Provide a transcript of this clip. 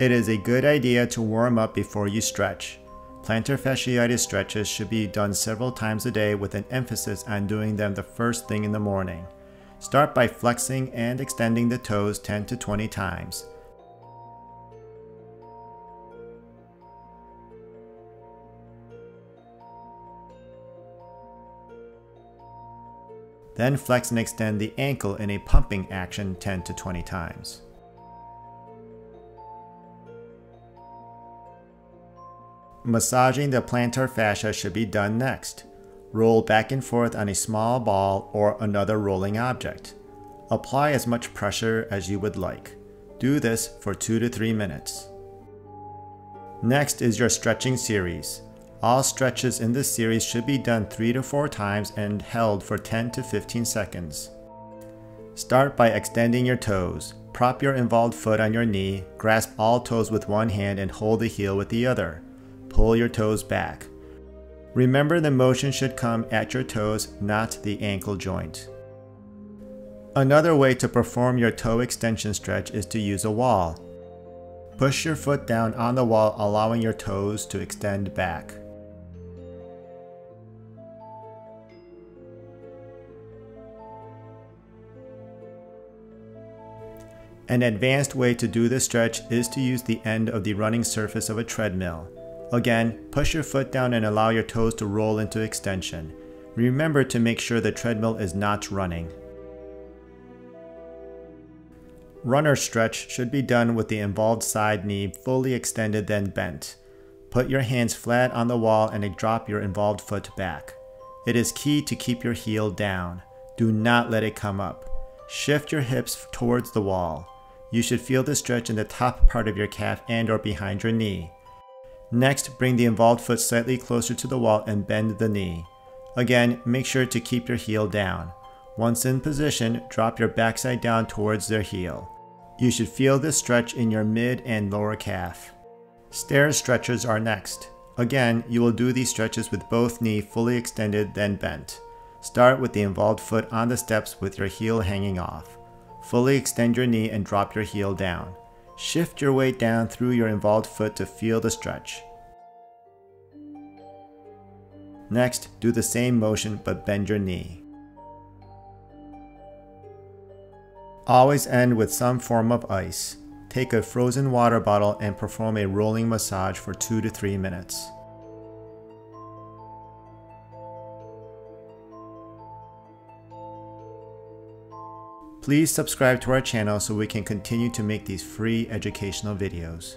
It is a good idea to warm up before you stretch. Plantar fasciitis stretches should be done several times a day with an emphasis on doing them the first thing in the morning. Start by flexing and extending the toes 10 to 20 times. Then flex and extend the ankle in a pumping action 10 to 20 times. Massaging the plantar fascia should be done next. Roll back and forth on a small ball or another rolling object. Apply as much pressure as you would like. Do this for 2 to 3 minutes. Next is your stretching series. All stretches in this series should be done 3 to 4 times and held for 10 to 15 seconds. Start by extending your toes. Prop your involved foot on your knee, grasp all toes with one hand and hold the heel with the other. Pull your toes back. Remember, the motion should come at your toes, not the ankle joint. Another way to perform your toe extension stretch is to use a wall. Push your foot down on the wall, allowing your toes to extend back. An advanced way to do this stretch is to use the end of the running surface of a treadmill. Again, push your foot down and allow your toes to roll into extension. Remember to make sure the treadmill is not running. Runner stretch should be done with the involved side knee fully extended then bent. Put your hands flat on the wall and drop your involved foot back. It is key to keep your heel down. Do not let it come up. Shift your hips towards the wall. You should feel the stretch in the top part of your calf and or behind your knee. Next, bring the involved foot slightly closer to the wall and bend the knee. Again, make sure to keep your heel down. Once in position, drop your backside down towards their heel. You should feel this stretch in your mid and lower calf. Stair stretches are next. Again, you will do these stretches with both knees fully extended then bent. Start with the involved foot on the steps with your heel hanging off. Fully extend your knee and drop your heel down. Shift your weight down through your involved foot to feel the stretch. Next, do the same motion but bend your knee. Always end with some form of ice. Take a frozen water bottle and perform a rolling massage for 2 to 3 minutes. Please subscribe to our channel so we can continue to make these free educational videos.